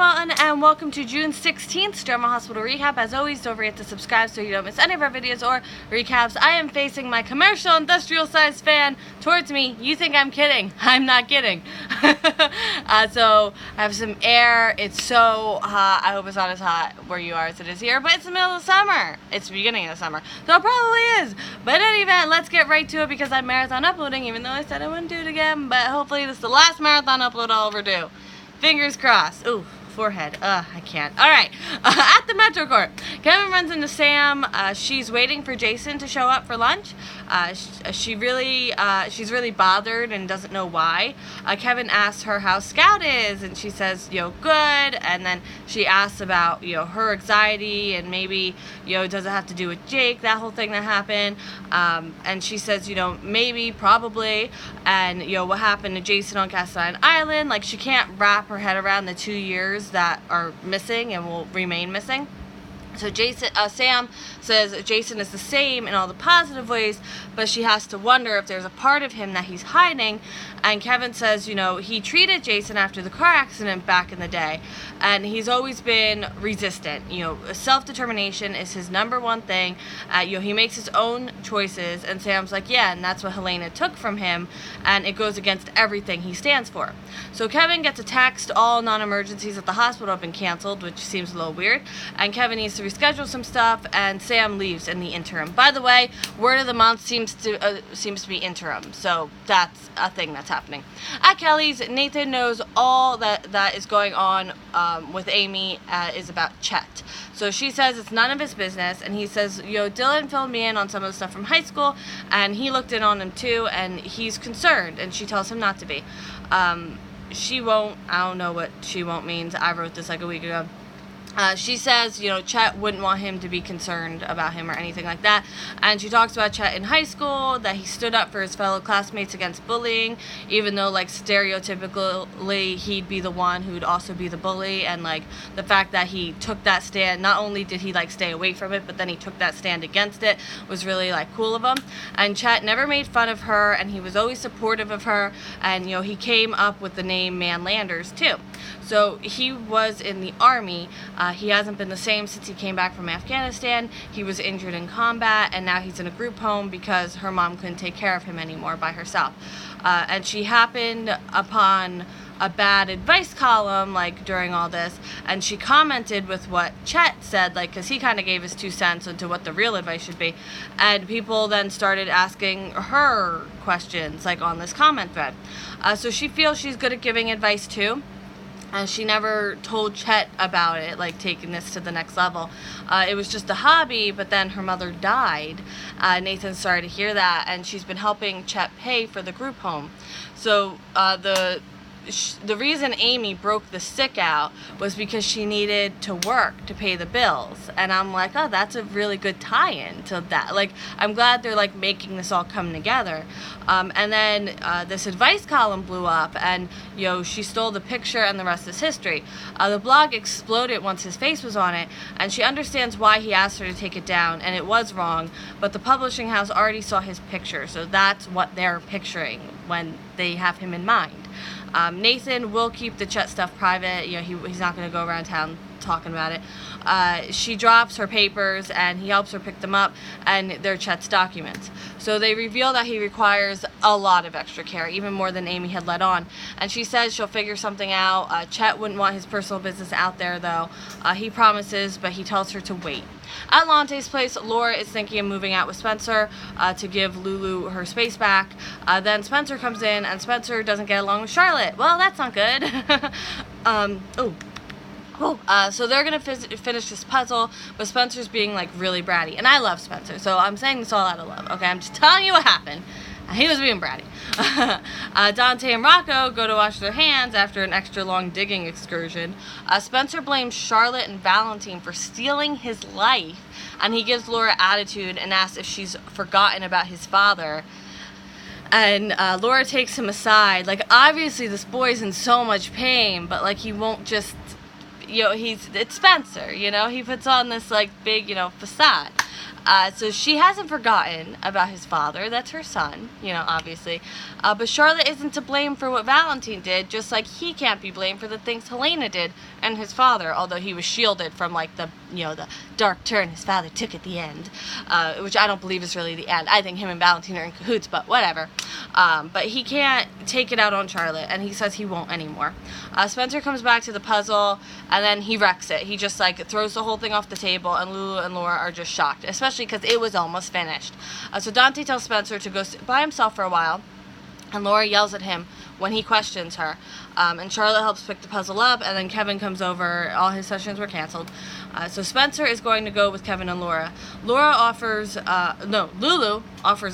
Walton, and welcome to June 16th Drama Hospital Recap. As always, don't forget to subscribe so you don't miss any of our videos or recaps. I am facing my commercial industrial size fan towards me. You think I'm kidding? I'm not kidding. So I have some air. It's so hot. I hope it's not as hot where you are as it is here, but it's the middle of summer. It's the beginning of the summer, so it probably is. But in any event, let's get right to it because I'm marathon uploading, even though I said I wouldn't do it again. But hopefully this is the last marathon upload I'll ever do. Fingers crossed. Ooh, forehead. I can't. Alright. At the Metro Court, Kevin runs into Sam. She's waiting for Jason to show up for lunch. She's really bothered and doesn't know why. Kevin asks her how Scout is, and she says, good. And then she asks about, her anxiety and maybe, does it have to do with Jake, that whole thing that happened. And she says, maybe, probably. And, what happened to Jason on Castine Island. Like, she can't wrap her head around the 2 years that are missing and will remain missing. So Sam says Jason is the same in all the positive ways, but she has to wonder if there's a part of him that he's hiding. And Kevin says, he treated Jason after the car accident back in the day, and he's always been resistant. Self-determination is his #1 thing. He makes his own choices, and Sam's like, yeah, and that's what Helena took from him, and it goes against everything he stands for. So Kevin gets a text, all non-emergencies at the hospital have been canceled, which seems a little weird, and Kevin needs to reschedule some stuff, and Sam leaves in the interim. By the way, word of the month seems to be interim, so that's a thing that's happening. At Kelly's, Nathan knows all that is going on with Amy is about Chet. So she says it's none of his business, and he says, Dylan filled me in on some of the stuff from high school, and he looked in on him too, and he's concerned, and she tells him not to be. She won't, I don't know what she won't means. I wrote this like a week ago. She says, Chet wouldn't want him to be concerned about him or anything like that. And she talks about Chet in high school, that he stood up for his fellow classmates against bullying, even though, stereotypically, he'd be the one who'd also be the bully. And, the fact that he took that stand, not only did he, stay away from it, but then he took that stand against it, was really, cool of him. And Chet never made fun of her, and he was always supportive of her. And, he came up with the name Man Landers, too. So he was in the Army. He hasn't been the same since he came back from Afghanistan. He was injured in combat, and now he's in a group home because her mom couldn't take care of him anymore by herself. And she happened upon a bad advice column, during all this, and she commented with what Chet said, because he kind of gave his 2 cents into what the real advice should be, and people then started asking her questions, on this comment thread. So she feels she's good at giving advice, too. And she never told Chet about it, taking this to the next level. It was just a hobby, but then her mother died. Nathan's sorry to hear that, and she's been helping Chet pay for the group home. So the reason Amy broke the stick out was because she needed to work to pay the bills. And I'm like, oh, that's a really good tie-in to that. I'm glad they're, making this all come together. And then this advice column blew up, and, she stole the picture, and the rest is history. The blog exploded once his face was on it, and she understands why he asked her to take it down, and it was wrong, but the publishing house already saw his picture, so that's what they're picturing when they have him in mind. Nathan will keep the Chet stuff private. He's not going to go around town talking about it. She drops her papers, and he helps her pick them up, and they're Chet's documents. So they reveal that he requires a lot of extra care, even more than Amy had let on. And she says she'll figure something out. Chet wouldn't want his personal business out there, though. He promises, but he tells her to wait. At Lante's place, Laura is thinking of moving out with Spencer to give Lulu her space back. Then Spencer comes in, and Spencer doesn't get along with Charlotte. Well, that's not good. So they're going to finish this puzzle, but Spencer's being, really bratty. And I love Spencer, so I'm saying this all out of love, okay? I'm just telling you what happened. He was being bratty. Dante and Rocco go to wash their hands after an extra long digging excursion. Spencer blames Charlotte and Valentine for stealing his life, and he gives Laura attitude and asks if she's forgotten about his father. And Laura takes him aside. Obviously this boy's in so much pain, but, he won't just, it's Spencer, he puts on this, big, facade. So she hasn't forgotten about his father. That's her son, you know, obviously. But Charlotte isn't to blame for what Valentine did, just like he can't be blamed for the things Helena did and his father, although he was shielded from, like, the dark turn his father took at the end, which I don't believe is really the end. I think him and Valentine are in cahoots, but whatever. But he can't take it out on Charlotte, and he says he won't anymore. Spencer comes back to the puzzle, and then he wrecks it. He just, like, throws the whole thing off the table, and Lulu and Laura are just shocked, especially because it was almost finished. So Dante tells Spencer to go by himself for a while, and Laura yells at him when he questions her. And Charlotte helps pick the puzzle up, and then Kevin comes over. All his sessions were canceled. So Spencer is going to go with Kevin and Laura. Lulu offers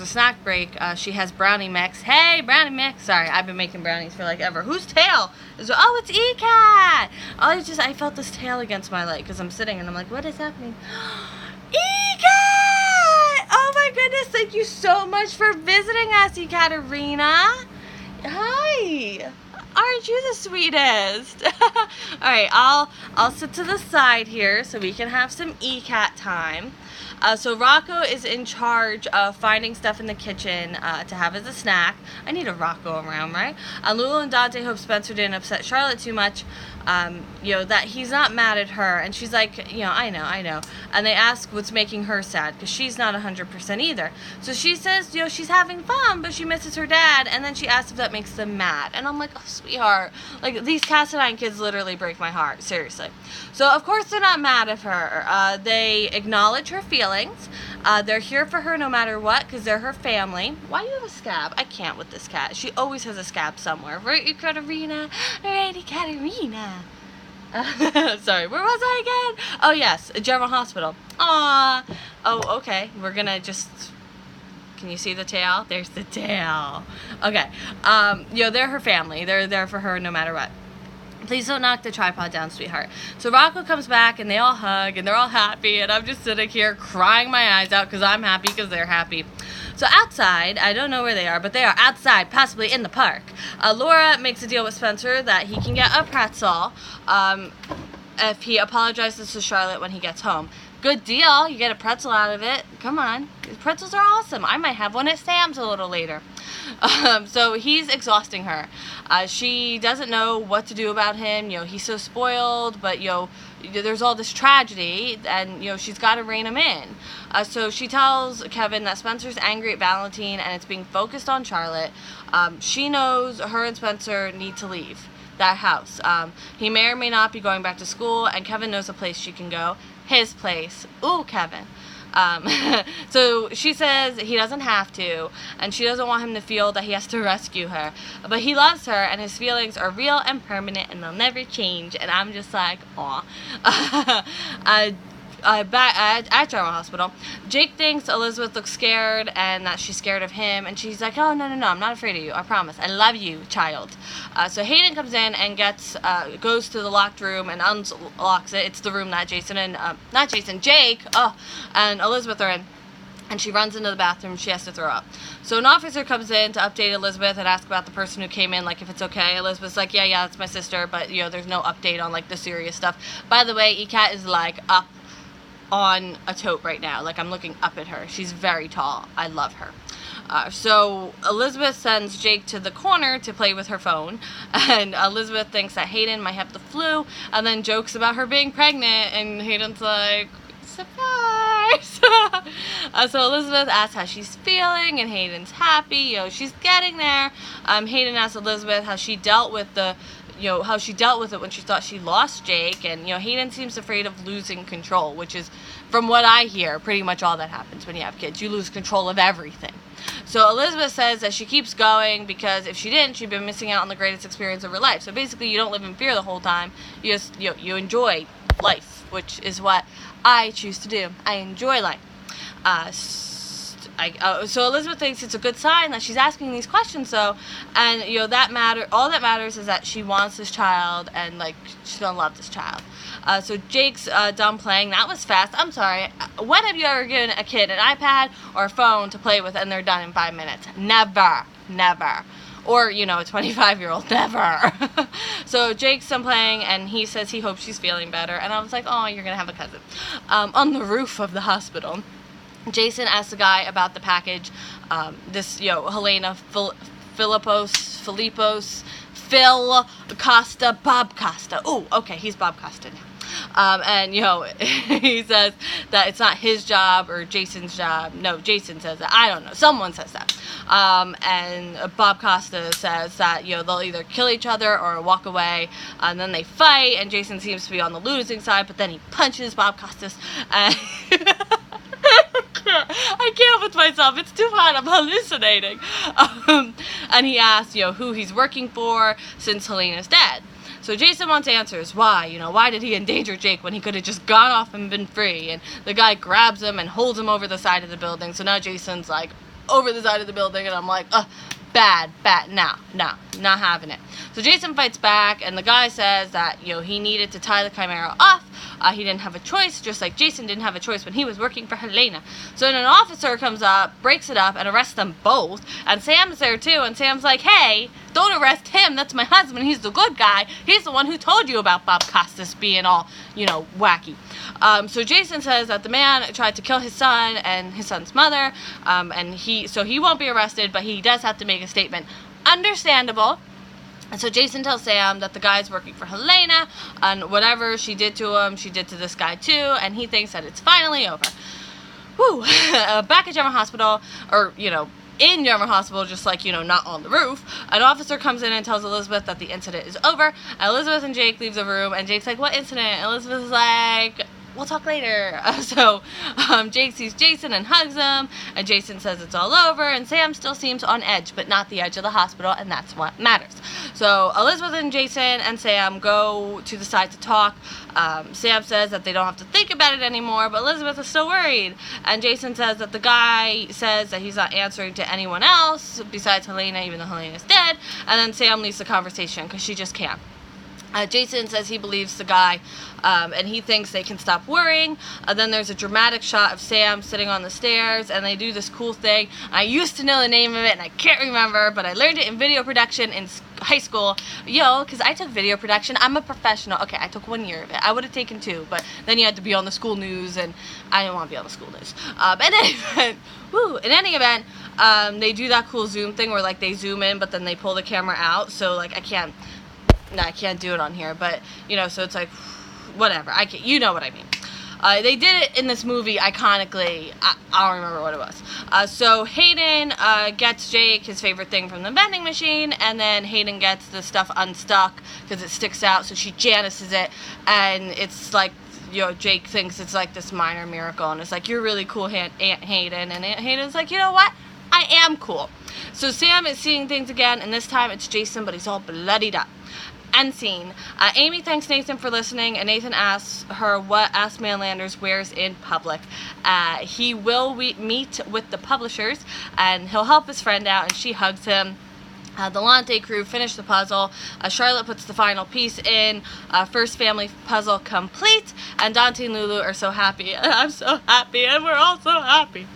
a snack break. She has brownie mix. Hey, brownie mix. Sorry, I've been making brownies for like ever. Whose tail? Oh, it's E-Cat. I felt this tail against my leg because I'm sitting and I'm like, what is happening? E-Cat! Oh my goodness, thank you so much for visiting us, E-Katerina. Hi. Aren't you the sweetest? Alright, I'll sit to the side here so we can have some E-Cat time. So Rocco is in charge of finding stuff in the kitchen to have as a snack. I need a Rocco around, right? Lulu and Dante hope Spencer didn't upset Charlotte too much. That he's not mad at her. And she's like, I know. And they ask what's making her sad, because she's not 100% either. So she says, she's having fun, but she misses her dad. And then she asks if that makes them mad. And I'm like, oh, sweetheart. Like, these Cassadine kids literally break my heart, seriously. So, of course, they're not mad at her. They acknowledge her feelings. They're here for her no matter what, because they're her family. Why do you have a scab? I can't with this cat. She always has a scab somewhere. Right, Ekaterina? Right, Ekaterina. Sorry, where was I again? Oh, yes, a General Hospital. Aww. Oh, okay. We're gonna just... Can you see the tail? There's the tail. Okay. They're her family. They're there for her no matter what. Please don't knock the tripod down, sweetheart. So Rocco comes back, and they all hug, and they're all happy, and I'm just sitting here crying my eyes out because I'm happy because they're happy. So outside, I don't know where they are, but they are outside, possibly in the park. Laura makes a deal with Spencer that he can get a pretzel if he apologizes to Charlotte when he gets home. Good deal. You get a pretzel out of it. Come on. Pretzels are awesome. I might have one at Sam's a little later. So he's exhausting her. She doesn't know what to do about him. He's so spoiled, but, there's all this tragedy, and, she's got to rein him in. So she tells Kevin that Spencer's angry at Valentine, and it's being focused on Charlotte. She knows her and Spencer need to leave that house. He may or may not be going back to school, and Kevin knows a place she can go. His place. Ooh, Kevin. So she says he doesn't have to, and she doesn't want him to feel that he has to rescue her. But he loves her, and his feelings are real and permanent, and they'll never change. And I'm just like, aw. Back at General Hospital, Jake thinks Elizabeth looks scared and that she's scared of him, and she's like, oh, no, I'm not afraid of you, I promise, I love you, child. So Hayden comes in and goes to the locked room and unlocks it. It's the room that Jake and Elizabeth are in. And she runs into the bathroom. She has to throw up. So an officer comes in to update Elizabeth and ask about the person who came in, like, if it's okay. Elizabeth's like, yeah, that's my sister, but, there's no update on, like, the serious stuff. By the way, E-Cat is, like, up on a tote right now. Like, I'm looking up at her. She's very tall. I love her. So Elizabeth sends Jake to the corner to play with her phone, and Elizabeth thinks that Hayden might have the flu, and then jokes about her being pregnant, and Hayden's like, surprise! So Elizabeth asks how she's feeling, and Hayden's happy. She's getting there. Hayden asks Elizabeth how she dealt with it when she thought she lost Jake, and Hayden seems afraid of losing control, which is, from what I hear, pretty much all that happens when you have kids. You lose control of everything. So Elizabeth says that she keeps going because if she didn't, she'd been missing out on the greatest experience of her life. So basically, you don't live in fear the whole time. You just you enjoy life, which is what I choose to do. I enjoy life. So Elizabeth thinks it's a good sign that she's asking these questions, though, and all that matters is that she wants this child, and like she's gonna love this child. So Jake's done playing. That was fast. I'm sorry. When have you ever given a kid an iPad or a phone to play with and they're done in 5 minutes? Never. Or, a 25-year-old, never. So Jake's done playing, and he says he hopes she's feeling better, and I was like, oh, you're gonna have a cousin. On the roof of the hospital, Jason asks the guy about the package. This, Helena Phil Costa, Bob Costa. Oh, okay, he's Bob Costa now. And, he says that it's not his job or Jason's job. No, Jason says that. I don't know. Someone says that. And Bob Costa says that, they'll either kill each other or walk away. And then they fight, and Jason seems to be on the losing side, but then he punches Bob Costas. And I can't with myself. It's too hot. I'm hallucinating. And he asks, who he's working for since Helena's dead. So Jason wants answers. Why? Why did he endanger Jake when he could have just gone off and been free? And the guy grabs him and holds him over the side of the building. So now Jason's like over the side of the building, and I'm like, bad, no, not having it. So Jason fights back, and the guy says that, he needed to tie the Chimera off. He didn't have a choice, just like Jason didn't have a choice when he was working for Helena. So then an officer comes up, breaks it up, and arrests them both. And Sam's there too, and Sam's like, hey, don't arrest him. That's my husband. He's the good guy. He's the one who told you about Bob Costas being all, wacky. So Jason says that the man tried to kill his son and his son's mother, and he won't be arrested, but he does have to make a statement. Understandable. And so Jason tells Sam that the guy's working for Helena, and whatever she did to him, she did to this guy too, and he thinks that it's finally over. Whew. Back at General Hospital, or, in General Hospital, just like, not on the roof, an officer comes in and tells Elizabeth that the incident is over. And Elizabeth and Jake leave the room, and Jake's like, what incident? Elizabeth is like, we'll talk later. So Jake sees Jason and hugs him, and Jason says it's all over, and Sam still seems on edge, but not the edge of the hospital, and that's what matters. So Elizabeth and Jason and Sam go to the side to talk. Sam says that they don't have to think about it anymore, but Elizabeth is still worried. And Jason says that the guy says that he's not answering to anyone else besides Helena, even though Helena's dead. And then Sam leaves the conversation because she just can't. Jason says he believes the guy, and he thinks they can stop worrying. Then there's a dramatic shot of Sam sitting on the stairs, and they do this cool thing. I used to know the name of it, and I can't remember, but I learned it in video production in high school. Because I took video production. I'm a professional. Okay, I took 1 year of it. I would have taken 2, but then you had to be on the school news, and I didn't want to be on the school news. In any event, they do that cool zoom thing where, like, they zoom in, but then they pull the camera out, so, like, I can't do it on here, but, so it's like, whatever, you know what I mean. They did it in this movie iconically. I don't remember what it was. So Hayden gets Jake his favorite thing from the vending machine, and then Hayden gets the stuff unstuck because it sticks out, so she Janices it, and it's like, Jake thinks it's like this minor miracle, and it's like, you're really cool, Aunt Hayden, and Aunt Hayden's like, you know what? I am cool. So Sam is seeing things again, and this time it's Jason, but he's all bloodied up. End scene. Amy thanks Nathan for listening, and Nathan asks her what Ask Man Landers wears in public. He will meet with the publishers, and he'll help his friend out, and she hugs him. The Lante crew finish the puzzle. Charlotte puts the final piece in. First family puzzle complete. And Dante and Lulu are so happy. I'm so happy, and we're all so happy.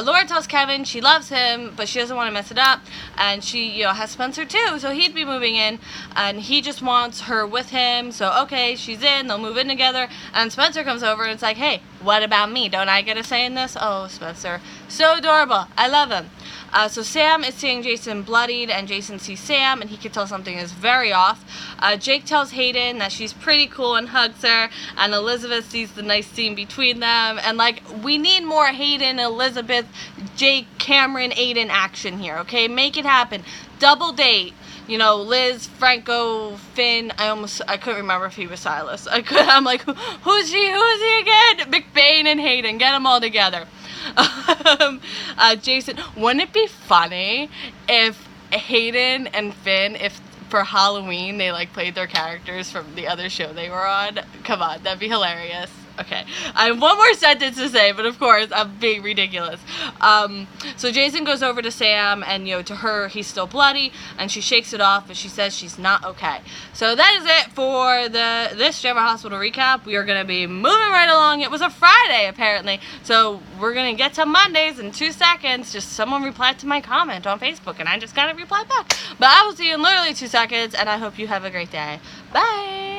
Laura tells Kevin she loves him, but she doesn't want to mess it up. And she, has Spencer too, so he'd be moving in. And he just wants her with him. So, okay, she's in. They'll move in together. And Spencer comes over, and it's like, hey, what about me? Don't I get a say in this? Oh, Spencer. So adorable. I love him. So Sam is seeing Jason bloodied, and Jason sees Sam, and he can tell something is very off. Jake tells Hayden that she's pretty cool and hugs her, and Elizabeth sees the nice scene between them, and, like, we need more Hayden, Elizabeth, Jake, Cameron, Aiden action here, okay? Make it happen. Double date. Liz, Franco, Finn. I couldn't remember if he was Silas. I'm like, who's he again? McBain and Hayden. Get them all together. Jason, wouldn't it be funny if Hayden and Finn, if for Halloween they, like, played their characters from the other show they were on? Come on, that'd be hilarious. Okay, I have one more sentence to say, but of course, I'm being ridiculous. So Jason goes over to Sam, and, to her, he's still bloody, and she shakes it off, and she says she's not okay. So that is it for this General Hospital recap. We are going to be moving right along. It was a Friday, apparently, so we're going to get to Mondays in 2 seconds. Just someone replied to my comment on Facebook, and I just got to reply back. But I will see you in literally 2 seconds, and I hope you have a great day. Bye!